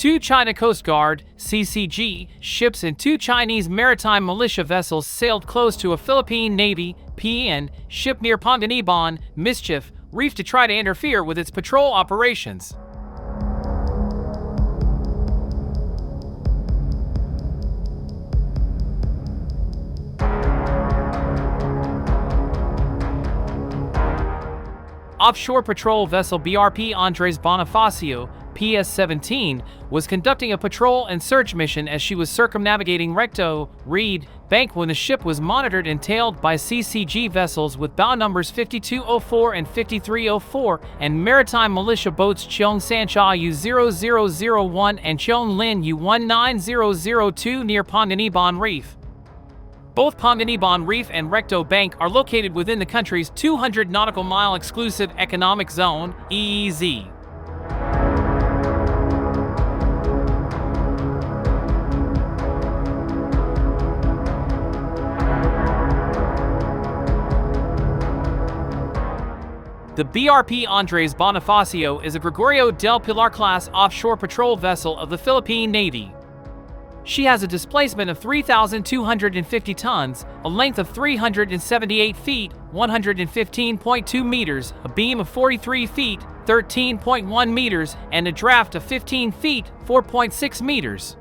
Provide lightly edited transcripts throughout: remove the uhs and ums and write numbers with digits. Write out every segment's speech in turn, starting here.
Two China Coast Guard (CCG) ships and two Chinese maritime militia vessels sailed close to a Philippine Navy (PN) ship near Panganiban, Mischief, Reef to try to interfere with its patrol operations. Offshore patrol vessel BRP Andres Bonifacio, PS-17, was conducting a patrol and search mission as she was circumnavigating Recto, Reed, Bank when the ship was monitored and tailed by CCG vessels with bow numbers 5204 and 5304 and maritime militia boats Cheong Sancha U0001 and Cheong Lin U19002 near Panganiban Reef. Both Panganiban Reef and Recto Bank are located within the country's 200 nautical mile exclusive economic zone, EEZ. The BRP Andres Bonifacio is a Gregorio del Pilar class offshore patrol vessel of the Philippine Navy. She has a displacement of 3,250 tons, a length of 378 feet, 115.2 meters, a beam of 43 feet, 13.1 meters, and a draft of 15 feet, 4.6 meters.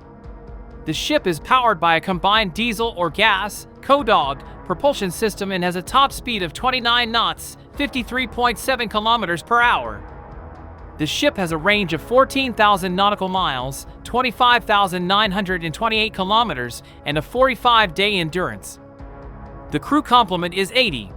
The ship is powered by a combined diesel or gas, co-dogged, propulsion system and has a top speed of 29 knots, 53.7 kilometers per hour. The ship has a range of 14,000 nautical miles, 25,928 kilometers, and a 45-day endurance. The crew complement is 80.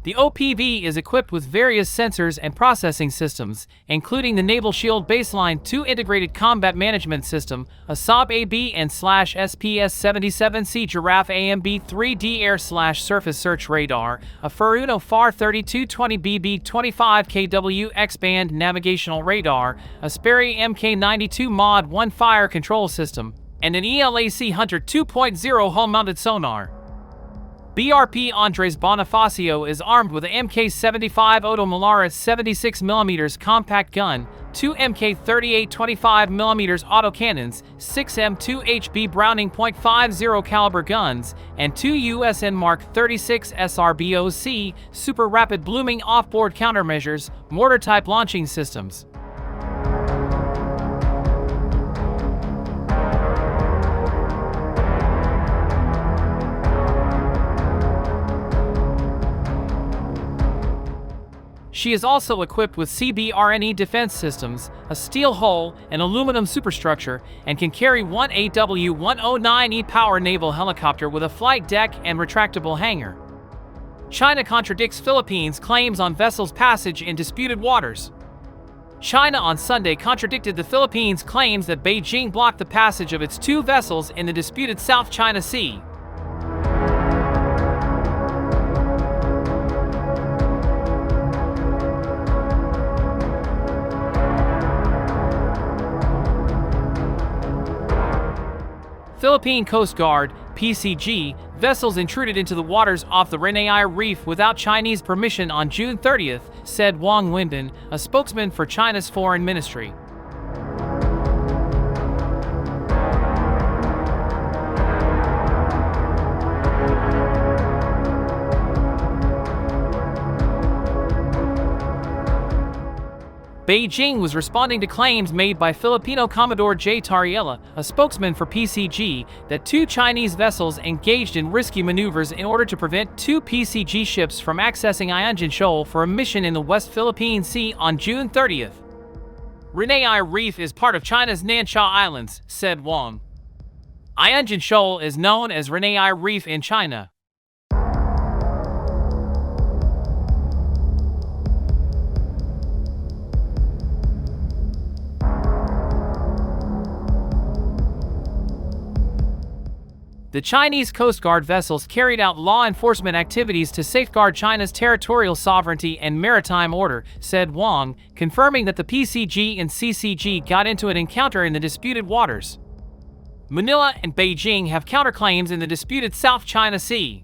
The OPV is equipped with various sensors and processing systems, including the Naval Shield Baseline 2 Integrated Combat Management System, a Saab AB and SPS-77C Giraffe AMB 3D Air/Surface Search Radar, a Furuno FAR 3220BB 25kW X-band navigational radar, a Sperry Mk92 Mod 1 fire control system, and an ELAC Hunter 2.0 hull-mounted sonar. BRP Andres Bonifacio is armed with a Mk75 Oto Melara 76mm compact gun, two Mk38 25mm autocannons, 6 M2HB Browning .50 caliber guns, and two USN Mark 36 SRBOC Super Rapid Blooming offboard countermeasures, mortar-type launching systems. She is also equipped with CBRNE defense systems, a steel hull, and aluminum superstructure, and can carry one AW-109E Power naval helicopter with a flight deck and retractable hangar. China contradicts Philippines' claims on vessels' passage in disputed waters. China on Sunday contradicted the Philippines' claims that Beijing blocked the passage of its two vessels in the disputed South China Sea. Philippine Coast Guard (PCG) vessels intruded into the waters off the Renai Reef without Chinese permission on June 30th, said Wang Wenbin, a spokesman for China's foreign ministry. Beijing was responding to claims made by Filipino Commodore J. Tariela, a spokesman for PCG, that two Chinese vessels engaged in risky maneuvers in order to prevent two PCG ships from accessing Iangan Shoal for a mission in the West Philippine Sea on June 30th. Renai Reef is part of China's Nansha Islands, said Wang. Iangan Shoal is known as Renai Reef in China. The Chinese Coast Guard vessels carried out law enforcement activities to safeguard China's territorial sovereignty and maritime order, said Wang, confirming that the PCG and CCG got into an encounter in the disputed waters. Manila and Beijing have counterclaims in the disputed South China Sea.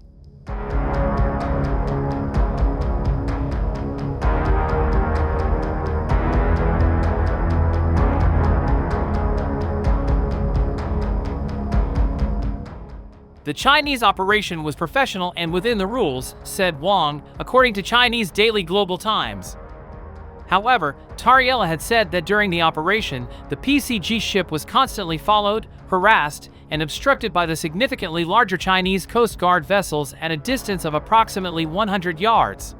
The Chinese operation was professional and within the rules, said Wang, according to Chinese daily Global Times. However, Tariella had said that during the operation, the PCG ship was constantly followed, harassed, and obstructed by the significantly larger Chinese Coast Guard vessels at a distance of approximately 100 yards.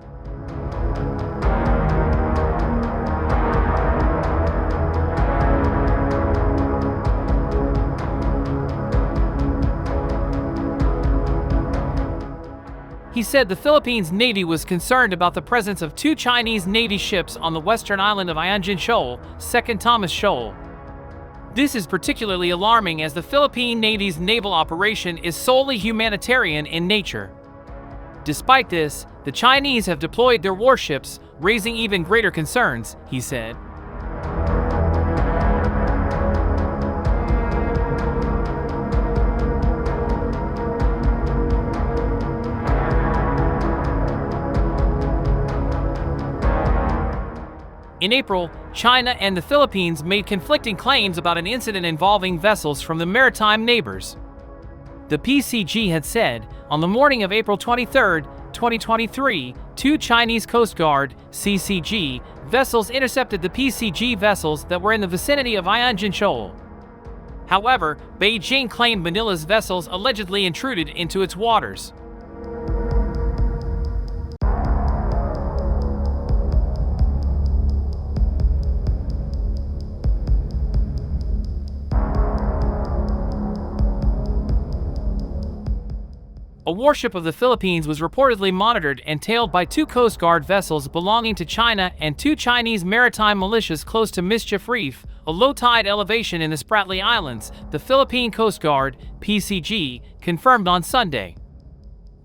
He said the Philippines Navy was concerned about the presence of 2 Chinese Navy ships on the western island of Ianjin Shoal, 2nd Thomas Shoal. This is particularly alarming as the Philippine Navy's naval operation is solely humanitarian in nature. Despite this, the Chinese have deployed their warships, raising even greater concerns, he said. In April, China and the Philippines made conflicting claims about an incident involving vessels from the maritime neighbors. The PCG had said, on the morning of April 23, 2023, 2 Chinese Coast Guard (CCG) vessels intercepted the PCG vessels that were in the vicinity of Ianjin Shoal. However, Beijing claimed Manila's vessels allegedly intruded into its waters. A warship of the Philippines was reportedly monitored and tailed by 2 Coast Guard vessels belonging to China and 2 Chinese maritime militias close to Mischief Reef, a low-tide elevation in the Spratly Islands, the Philippine Coast Guard, PCG, confirmed on Sunday.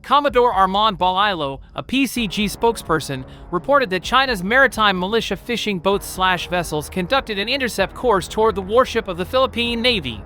Commodore Armand Balailo, a PCG spokesperson, reported that China's maritime militia fishing boats/vessels conducted an intercept course toward the warship of the Philippine Navy.